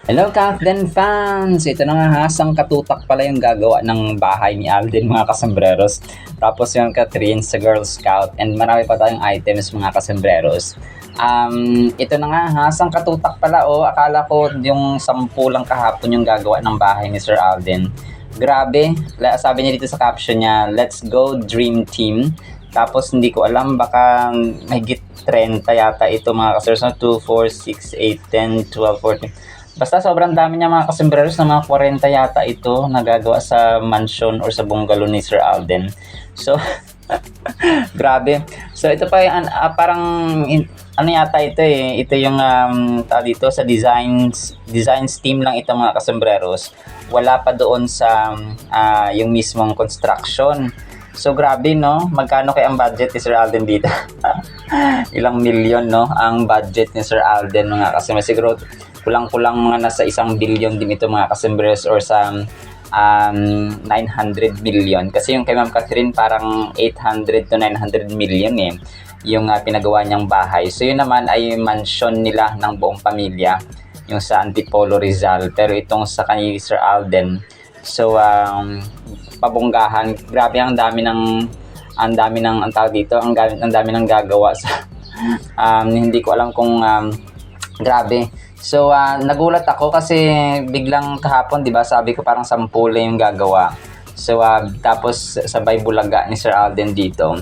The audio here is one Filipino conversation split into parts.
Hello, Kakden fans! Ito na nga hasang katutak pala yung gagawa ng bahay ni Alden mga kasembreros. Tapos yung Catherine sa Girl Scout and marami pa tayong items mga kasembreros. Ito na nga hasang katutak pala Akala ko yung 10 lang kahapon yung gagawa ng bahay ni Sir Alden. Grabe, sabi niya dito sa caption niya, "Let's go Dream Team." Tapos hindi ko alam, baka mahigit 30 yata ito mga kasembreros. 2, 4, 6, 8, 10, 12, 14. Basta sobrang dami niya mga kasembreros, na mga 40 yata ito nagagawa sa mansion or sa bungalow ni Sir Alden. So, grabe. So, ito pa yung, ano yata ito eh. Ito yung, dito sa designs team lang ito mga kasembreros. Wala pa doon sa, yung mismong construction. So, grabe, no? Magkano kaya ang budget ni Sir Alden dito? Ilang milyon, no? Ang budget ni Sir Alden, mga kasembreros. Siguro, kulang-kulang mga nasa 1 billion din ito mga kasembreros, or sa 900 million. Kasi yung kay Ma'am Catherine parang 800 to 900 million eh. Yung pinagawa niyang bahay. So yun naman ay mansion nila ng buong pamilya. Yung sa Antipolo, Rizal. Pero itong sa kay Sir Alden. So pabonggahan. Grabe, ang dami ng ang tawag dito, ang dami ng gagawa sa hindi ko alam kung grabe. So, nagulat ako kasi biglang kahapon, 'di ba? Sabi ko parang 10 lang yung gagawa. So, tapos sabay bulaga ni Sir Alden dito.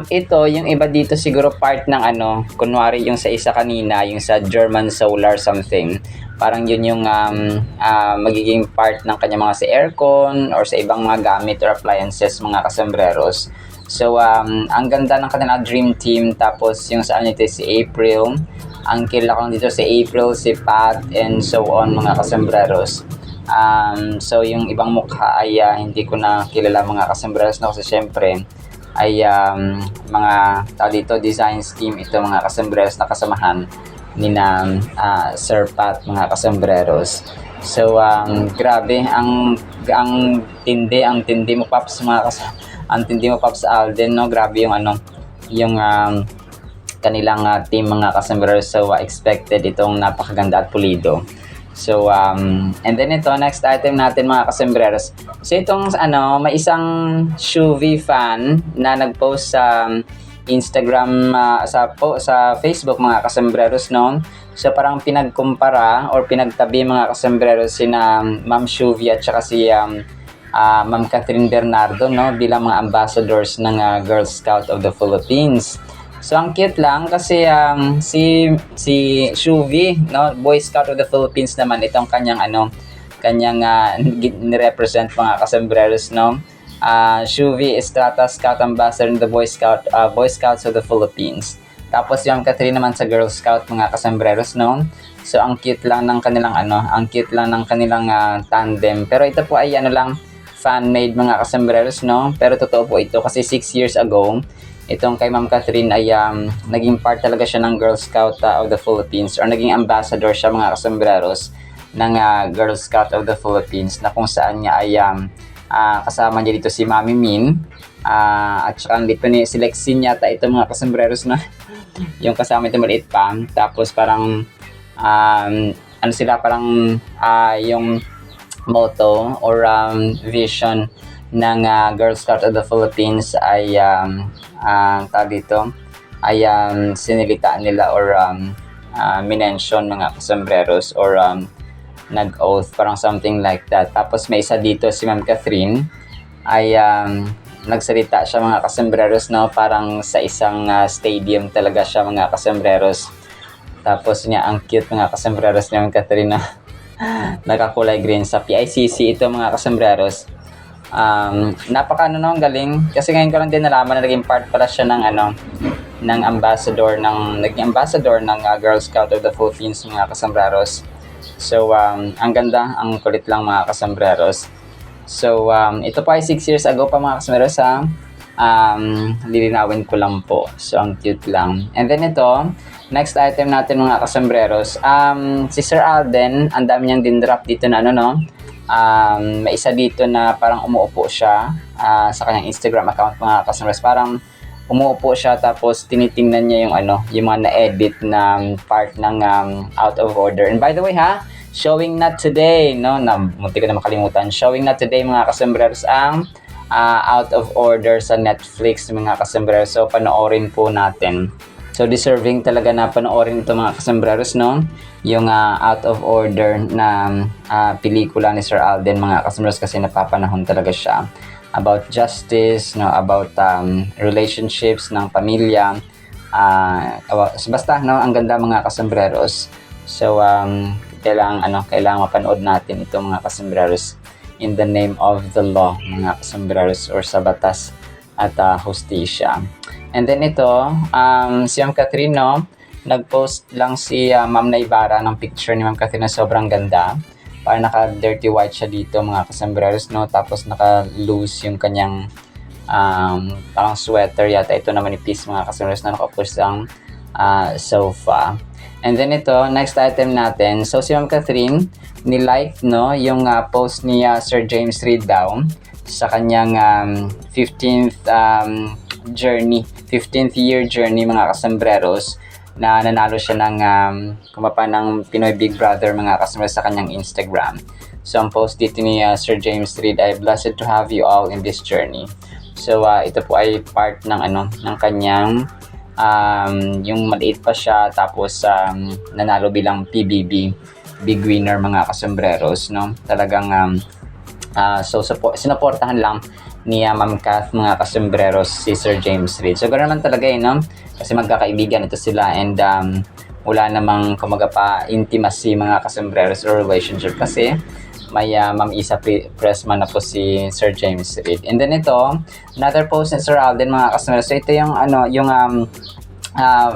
Ito, yung iba dito siguro part ng kunwari yung sa isa kanina, yung sa German Solar something. Parang yun yung magiging part ng kanya mga sa aircon or sa ibang mga gamit or appliances mga kasembreros. So, ang ganda ng kanilang dream team. Tapos yung sa nito si April. Ang kilala ko dito si April, si Pat, and so on mga kasembreros. So yung ibang mukha ay hindi ko na kilala mga kasembreros na, kasi syempre ay mga dito designs team ito mga kasembreros na kasamahan ni na Sir Pat mga kasembreros. So grabe, ang tindi mo Paps ang tindi mo Paps Alden, no? Grabe yung yung kanilang team mga kasembreros. So expected itong napakaganda at pulido. So and then ito next item natin mga kasembreros. So itong may isang Shuvi fan na nagpost sa Instagram, sa Facebook mga kasembreros, no. So parang pinagkumpara or pinagtabi mga kasembreros sina Ma'am Shuvi at saka si Ma'am Catherine Bernardo, no, bilang mga ambassadors ng Girl Scout of the Philippines. So ang cute lang kasi si Shuvi, no, Boy Scout of the Philippines naman itong kanyang ni-represent mga kasembreros, no. Shuvi Estrata Scout Ambassador ng the Boy Scouts of the Philippines. Tapos yung Catherine naman sa Girl Scout mga kasembreros, no. So ang cute lang ng kanilang tandem. Pero ito po ay lang fan-made mga kasembreros, no. Pero totoo po ito kasi 6 years ago itong kay Ma'am Catherine ay naging part talaga siya ng Girl Scout of the Philippines, or naging ambassador siya mga kasembreros ng Girl Scout of the Philippines, na kung saan niya ay kasama niya dito si Mami Min, at saka dito ni si Lexine yata ito mga kasembreros na yung kasama ito maliit pa. Tapos parang yung motto or vision ng Girl Scout of the Philippines ay sinilita nila or minention mga kasembreros, or nag-oath, parang something like that. Tapos may isa dito si Ma'am Catherine ay nagsalita siya mga kasembreros, no, parang sa isang stadium talaga siya mga kasembreros. Tapos niya ang cute mga kasembreros ni Ma'am Catherine na nakakulay green sa PICC ito mga kasembreros. Ang galing kasi ngayon ko lang din nalaman na naging part pala siya ng naging ambassador ng Girl Scout of the Philippines mga kasembreros. So ang ganda, ang kulit lang mga kasembreros. So ito pa ay 6 years ago pa mga kasembreros, lilinawin ko lang po. So ang cute lang. And then ito, next item natin mga kasembreros, si Sir Alden, ang dami niyang din-drop dito na may isa dito na parang umuupo siya sa kanyang Instagram account mga kasembreros. Parang umuupo siya tapos tinitingnan niya yung yung mga na-edit na part ng out of order. And by the way Showing na today, no? Munti ko na makalimutan. Showing na today mga kasembreros ang Out of Order sa Netflix mga kasembreros. So panoorin po natin. So deserving talaga na panoorin ito mga kasembreros, no? Yung Out of Order na pelikula ni Sir Alden mga kasembreros, kasi napapanahon talaga siya. About justice, no? About relationships ng pamilya. Basta, no? Ang ganda mga kasembreros. So kailangan mapanood natin ito mga kasembreros, in the name of the law mga kasembreros, or sa batas at hustisya. And then ito, si Ma'am Catherine, no, nag-post lang si Ma'am Naibara ng picture ni Ma'am Catherine na sobrang ganda. Parang naka-dirty white siya dito mga kasembreros, no? Tapos naka-loose yung kanyang parang sweater yata. Ito naman manipis mga kasembreros na naka-push ang sofa. And then ito, next item natin. So si Ma'am Catherine, nilike, no, yung post ni Sir James Reid daw sa kanyang 15th year journey mga kasembreros, na nanalo siya ng kumapa ng Pinoy Big Brother mga kasembreros sa kanyang Instagram. So ang post dito ni Sir James Reid ay, "Blessed to have you all in this journey." So ito po ay part ng ng kanyang yung maliit pa siya, tapos nanalo bilang PBB big winner mga kasembreros, no? Talagang sinuportahan lang ni Ma'am Kath mga kasembreros si Sir James Reid. So ganoon naman talaga no? Kasi magkakaibigan ito sila, and wala namang kumaga pa intimacy mga kasembreros or relationship, kasi may Ma'am Isa Pressman na po si Sir James Reid. And then ito, another post ni Sir Alden mga kasembreros. So ito yung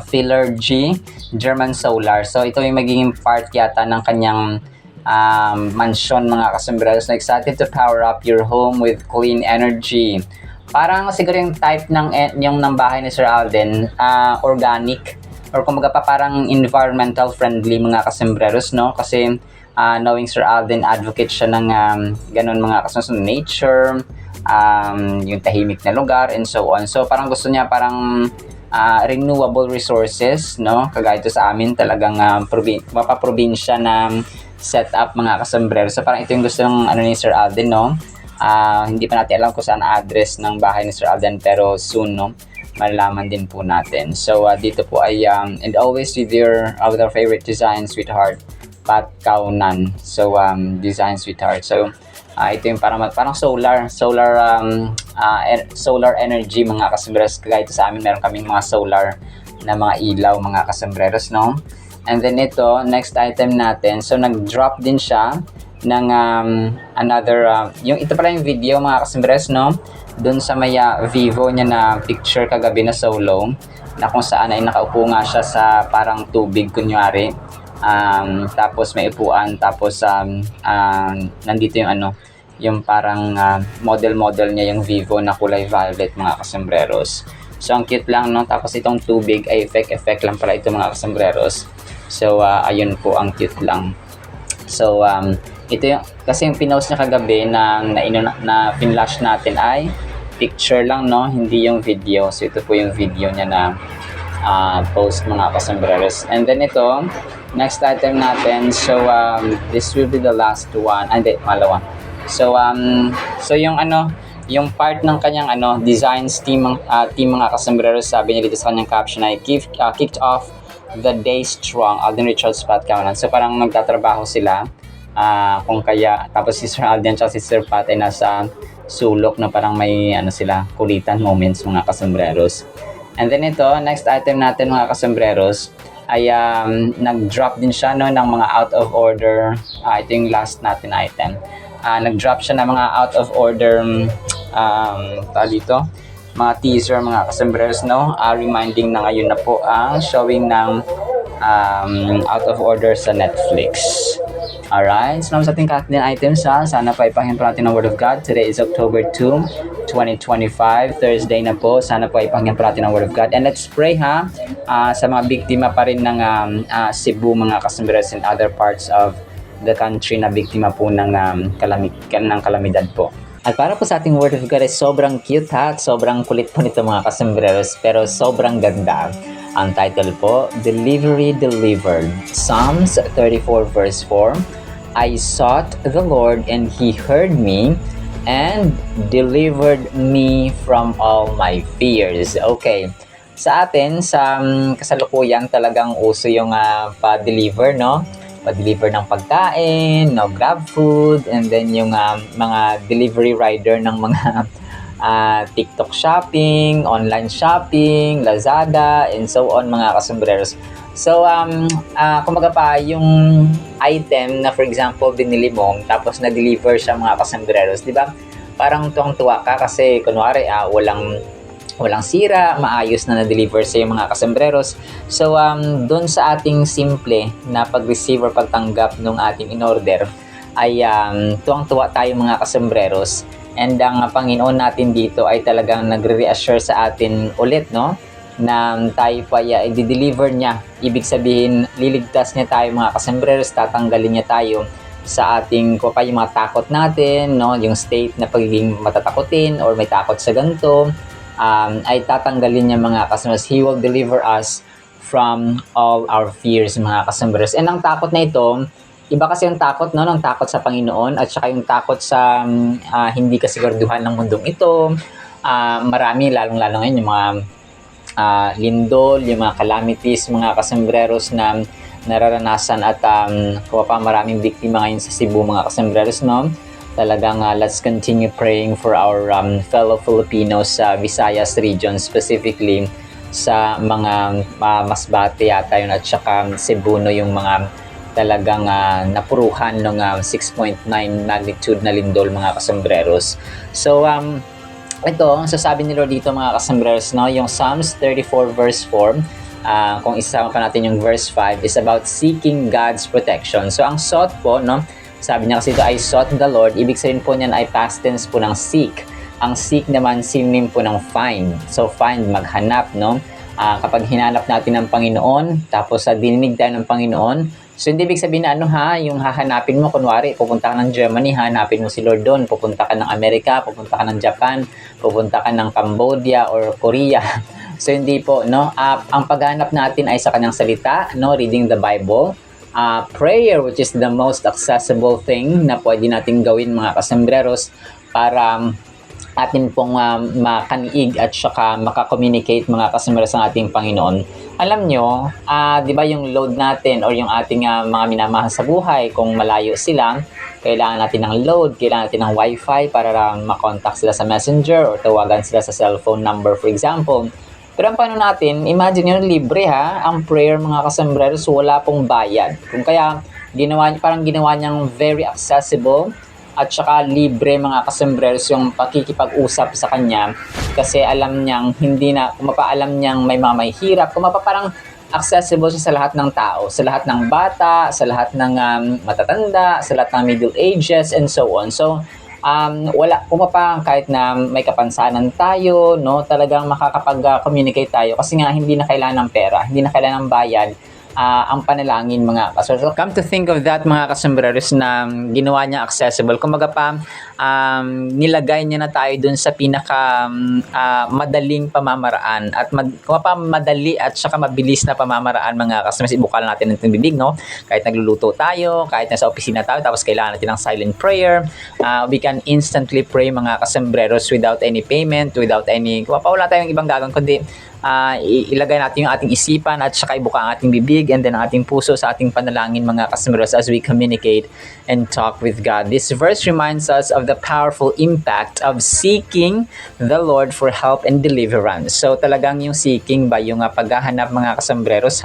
Filler G German Solar. So ito yung magiging part yata ng kanyang mansion mga kasembreros, na excited to power up your home with clean energy. Parang siguro yung type ng bahay ni Sir Alden, organic, or kumbaga pa parang environmental friendly mga kasembreros, no? Kasi knowing Sir Alden, advocate siya ng ganun mga kasembreros, nature, yung tahimik na lugar, and so on. So parang gusto niya parang renewable resources, no? Kagaya ito sa amin, talagang mapaprobinsya na setup mga kasembreros. So parang ito yung gusto ng ni Sir Alden, no? Hindi pa natin alam kung saan address ng bahay ni Sir Alden, pero soon, no, malalaman din po natin. So dito po ay and always with our favorite design, sweetheart, Pat Kaunan. So design, sweetheart. So ito yung parang solar energy mga kasembreros. Kagaya ito sa amin, meron kaming mga solar na mga ilaw mga kasembreros, no? And then ito, next item natin. So nag-drop din siya ng another yung ito pala yung video mga kasembreros, no? Doon sa may Vivo niya na picture kagabi na solo, na kung saan ay nakaupo nga siya sa parang tubig kunyari. Tapos may upuan, tapos nandito yung yung parang model niya, yung Vivo na kulay violet mga kasembreros. So ang cute lang, no? Tapos itong tubig ay effect lang pala ito mga kasembreros. So ayun po, ang cute lang. So ito yung, kasi yung pinost niya kagabi na pinlash natin ay picture lang, no? Hindi yung video. So ito po yung video niya na post mga kasembreros. And then ito, next item natin. So this will be the last one. Hindi, malawa. So so yung yung part ng kanyang designs team mga kasembreros, sabi niya dito sa kanyang caption ay kicked off the day strong, Alden Richards, Pat Kaunan. So parang nagtatrabaho sila, kung kaya, tapos si Sir Alden at si Sir Pat ay nasa sulok na parang may sila, kulitan moments mga kasembreros. And then ito, next item natin mga kasembreros ay nag-drop din siya, no, ng mga out of order. Ito yung last natin item. Nag-drop siya ng mga out of order dito, mga teaser mga kasembreros, no? Reminding na ngayon na po ang showing ng out of order sa Netflix. Alright, so naman sa ating katin items sana pa ipanghin po natin ang Word of God. Today is October 2, 2025, Thursday na po. Sana po ipanghin po natin ang Word of God. And let's pray sa mga biktima pa rin ng Cebu mga kasembreros and other parts of the country na biktima po ng kalamidad po. At para po sa ating Word of God ay sobrang cute at sobrang kulit po nito mga kasembreros, pero sobrang ganda. Ang title po, Delivery Delivered. Psalms 34 verse 4. I sought the Lord and He heard me and delivered me from all my fears. Okay. Sa atin, sa kasalukuyan talagang uso yung pa-deliver, no? Pa-deliver ng pagkain, no? Grab food, and then yung mga delivery rider ng mga TikTok shopping, online shopping, Lazada, and so on, mga kasombreros. So, kumbaga pa, yung item na for example, binili mo, tapos na-deliver siya mga kasombreros, di ba? Parang tuwang-tuwa ka kasi, kunwari, walang sira, maayos na na-deliver sa mga kasombreros. So, doon sa ating simple na pag-receive or pagtanggap ng ating in-order, ay tuwang-tuwa tayo mga kasombreros. And ang Panginoon natin dito ay talagang nagre-reassure sa atin ulit, no? Na tayo pa i-deliver niya. Ibig sabihin, liligtas niya tayo mga kasombreros, tatanggalin niya tayo sa ating yung mga takot natin, no? Yung state na pagiging matatakotin or may takot sa ganito, ay tatanggalin niya mga kasombreros. He will deliver us from all our fears mga kasombreros. And ang takot na ito, iba kasi yung takot, no? Ng takot sa Panginoon at saka yung takot sa hindi kasiguraduhan ng mundong ito. Marami, lalong-lalo ngayon, yung mga lindol, yung mga calamities, mga kasombreros na nararanasan at maraming biktima ngayon sa Cebu, mga kasombreros, no? Talagang let's continue praying for our fellow Filipinos sa Visayas region, specifically sa mga Masbate yata yun at saka Cebu, no? Yung mga talagang napuruhan ng 6.9 magnitude na lindol, mga kasombreros. So, ito, ang sasabi ni Lord dito mga kasombreros, no? Yung Psalms 34 verse 4, kung isama pa natin yung verse 5, is about seeking God's protection. So, ang sought po, no? Sabi niya kasi ito, I sought the Lord. Ibig sabihin po niyan ay past tense po ng seek. Ang seek naman, synonym po ng find. So, find, maghanap, no? Kapag hinanap natin ng Panginoon, tapos dininig tayo ng Panginoon, so, hindi ibig sabihin na yung hahanapin mo, kunwari, pupunta ka ng Germany, hanapin mo si Lord doon, pupunta ka ng Amerika, pupunta ka ng Japan, pupunta ka ng Cambodia or Korea. So, hindi po, no? Ang paghanap natin ay sa kanyang salita, no? Reading the Bible. Prayer, which is the most accessible thing na pwede natin gawin, mga kasombreros, para atin pong makaniig at saka makakommunicate, mga kasombreros, ang ating Panginoon. Alam nyo, di ba yung load natin or yung ating mga minamahal sa buhay, kung malayo sila, kailangan natin ng load, kailangan natin ng wifi para makontak sila sa messenger or tawagan sila sa cellphone number, for example. Pero ang paano natin, imagine nyo, libre ang prayer, mga kasombreros, wala pong bayad. Kung kaya, parang ginawa niyang very accessible at saka libre, mga kasombreros, yung pakikipag-usap sa kanya kasi alam niyang kumapaalam niyang may mga may hirap, parang accessible siya sa lahat ng tao, sa lahat ng bata, sa lahat ng matatanda, sa lahat ng middle ages, and so on. So, kahit na may kapansanan tayo, no, talagang makakapag-communicate tayo kasi nga hindi na kailangan ng pera, hindi na kailangan ng bayad. Ang panalangin, mga kasombreros. Come to think of that, mga kasombreros, na ginawa niya accessible. Kumaga pa, nilagay niya na tayo dun sa pinaka madaling pamamaraan at madali at saka mabilis na pamamaraan, mga kasombreros. Ibukal natin ng bibig, no? Kahit nagluluto tayo, kahit nasa opisina tayo, tapos kailangan natin ng silent prayer, we can instantly pray, mga kasombreros, without any payment, without any, wala tayong ibang gagawin kundi ilagay natin yung ating isipan at saka ibuka ang ating bibig and then ang ating puso sa ating panalangin, mga kasombreros, as we communicate and talk with God. This verse reminds us of the powerful impact of seeking the Lord for help and deliverance. So talagang yung seeking ba, yung paghahanap, mga kasombreros,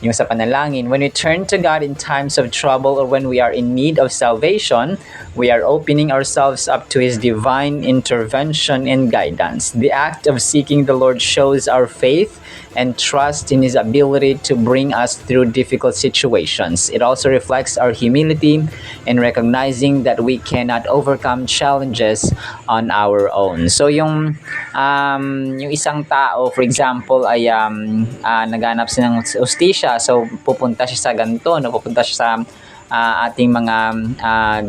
yung sa panalangin. When we turn to God in times of trouble or when we are in need of salvation, we are opening ourselves up to His divine intervention and guidance. The act of seeking the Lord shows our faith and trust in His ability to bring us through difficult situations. It also reflects our humility in recognizing that we cannot overcome challenges on our own. So yung isang tao, for example, ay naghanap siya ng hustisya, so pupunta siya sa ganito, no? Pupunta siya sa ating mga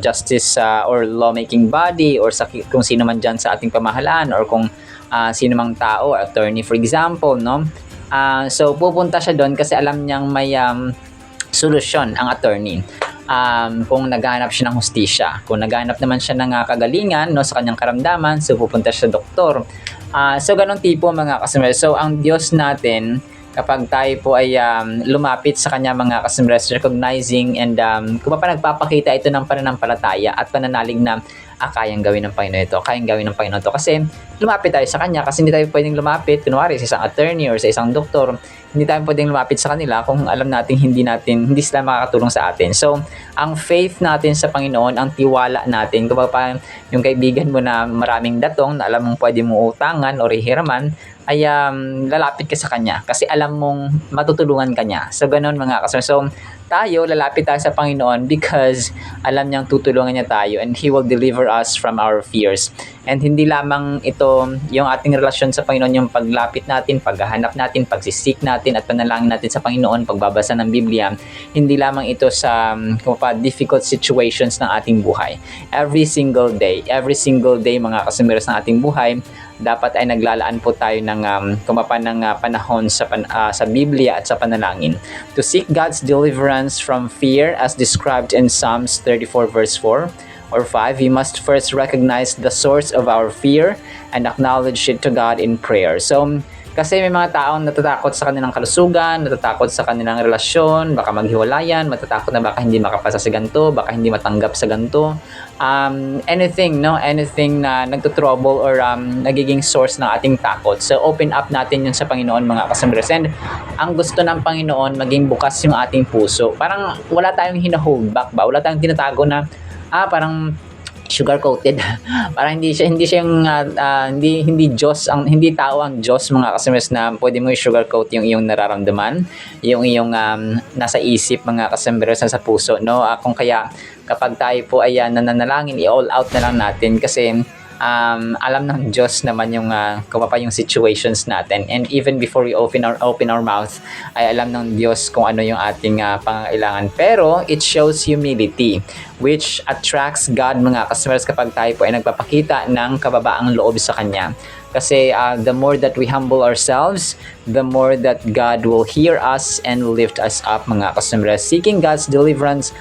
justice or lawmaking body or sa kung sino man dyan sa ating pamahalaan or kung sino mang tao, attorney for example, no? So pupunta siya doon kasi alam niyang may solusyon ang attorney. kung naghahanap siya ng hustisya. Kung naghahanap naman siya ng kagalingan, no, sa kanyang karamdaman, so pupunta siya sa doktor. So ganun tipo mga customers. So ang Diyos natin, kapag tayo po ay lumapit sa kanya mga customers, recognizing and kung pa nagpapakita ito ng pananampalataya at pananalig na kayang gawin ng Panginoon ito, kayang gawin ng Panginoon ito. Kasi lumapit tayo sa kanya, kasi hindi tayo pwedeng lumapit, kunwari sa isang attorney or sa isang doktor, hindi tayo pwedeng lumapit sa kanila kung alam natin hindi sila makakatulong sa atin. So, ang faith natin sa Panginoon, ang tiwala natin, kung pa yung kaibigan mo na maraming datong na alam mong pwede mo utangan o hihiraman, ay lalapit ka sa kanya kasi alam mong matutulungan ka niya. So, ganun mga kasama. So, tayo, lalapit tayo sa Panginoon because alam niyang tutulungan niya tayo and He will deliver us from our fears. And hindi lamang ito, yung ating relasyon sa Panginoon, yung paglapit natin, paghahanap natin, pagsisik natin at panalangin natin sa Panginoon, pagbabasa ng Biblia, hindi lamang ito sa difficult situations ng ating buhay. Every single day mga kasumiras ng ating buhay, dapat ay naglalaan po tayo ng panahon sa Biblia at sa panalangin. To seek God's deliverance from fear as described in Psalms 34 verse 4 or 5, we must first recognize the source of our fear and acknowledge it to God in prayer. So, kasi may mga taong natatakot sa kanilang kalusugan, natatakot sa kanilang relasyon, baka maghiwalayan, matatakot na baka hindi makapasa sa ganito, baka hindi matanggap sa ganito. Anything na nagtutrouble or nagiging source ng ating takot. So, open up natin yun sa Panginoon mga kasambres. And ang gusto ng Panginoon, maging bukas yung ating puso. Parang wala tayong hinahold back ba? Wala tayong tinatago na, parang sugar coated. Parang hindi yung hindi Diyos hindi tao ang Diyos mga customers na pwede mo i-sugar coat yung iyong nararamdaman, yung iyong nasa isip mga customers sa puso, no? Kung kaya kapag tayo po ay nananalangin, i-all out na lang natin kasi alam ng Diyos naman yung yung situations natin, and even before we open our mouth ay alam ng Diyos kung ano yung ating pangangailangan. Pero it shows humility which attracts God mga customers kapag tayo po ay nagpapakita ng kababaang loob sa Kanya. Kasi the more that we humble ourselves, the more that God will hear us and lift us up mga customers. Seeking God's deliverance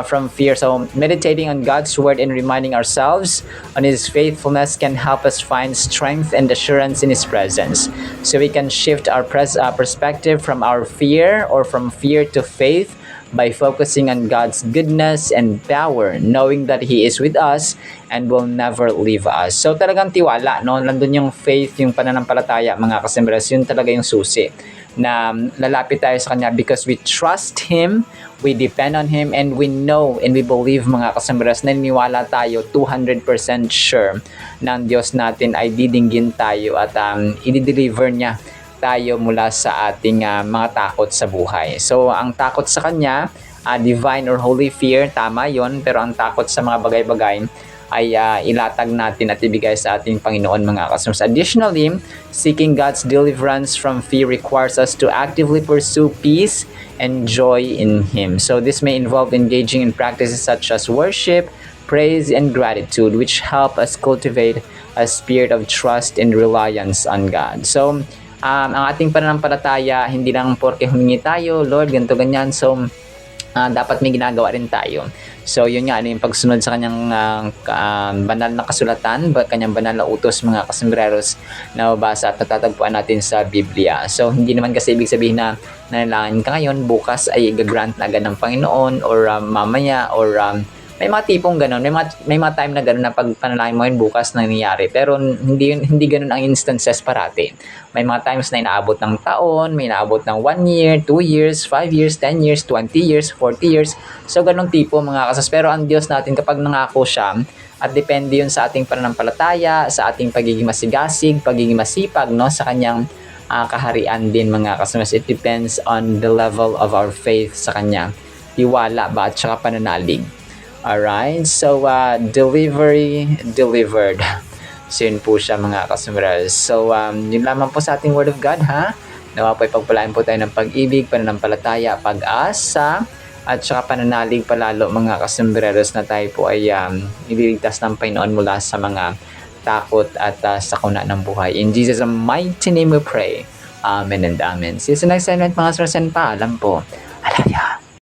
from fear. So meditating on God's word and reminding ourselves on His faithfulness can help us find strength and assurance in His presence. So we can shift our perspective from our fear or from fear to faith by focusing on God's goodness and power, knowing that He is with us and will never leave us. So talagang tiwala, no? Nandun yung faith, yung pananampalataya, mga kasembres, yun talaga yung susi. Na lalapit tayo sa Kanya because we trust Him, we depend on Him, and we know and we believe mga kasembres, naniniwala tayo 200% sure na ang Diyos natin ay didinggin tayo at i-deliver niya tayo mula sa ating mga takot sa buhay. So, ang takot sa Kanya, divine or holy fear, tama yon, pero ang takot sa mga bagay-bagay ay ilatag natin at ibigay sa ating Panginoon mga customers. Additionally, seeking God's deliverance from fear requires us to actively pursue peace and joy in Him. So, this may involve engaging in practices such as worship, praise, and gratitude, which help us cultivate a spirit of trust and reliance on God. So, ang ating pananampalataya, hindi lang porke humingi tayo, Lord, ganito, ganyan. So, dapat may ginagawa rin tayo. So, yun nga, yung pagsunod sa kanyang banal na kasulatan, kanyang banal na utos, mga kasembreros, na mabasa at natatagpuan natin sa Biblia. So, hindi naman kasi ibig sabihin na nanalangin ka ngayon, bukas ay gagrant na agad ng Panginoon or mamaya or may mga tipong gano'n, may mga time na gano'n na pag panalangin mo yun bukas nangyayari. Pero hindi gano'n ang instances parati. May mga times na inaabot ng taon, may inaabot ng 1 year, 2 years, 5 years, 10 years, 20 years, 40 years. So gano'ng tipo mga kasas. Pero ang Diyos natin kapag nangako siya, at depende yun sa ating pananampalataya, sa ating pagiging masigasig, pagiging masipag, no, sa kanyang kaharian din mga kasas. It depends on the level of our faith sa Kanya. Tiwala ba at saka pananalig. Alright, so delivered. So yun po siya mga kasumras. So yun lamang po sa ating Word of God, ha? Nawa po ipagpalain po tayo ng pag-ibig, pananampalataya, pag-asa, at saka pananalig palalo mga kasumbrados na tayo po ay ililigtas ng Panginoon mula sa mga takot at sakuna ng buhay. In Jesus' mighty name we pray. Amen and amen. See you sa next segment mga kasumras, and paalam po. I love ya.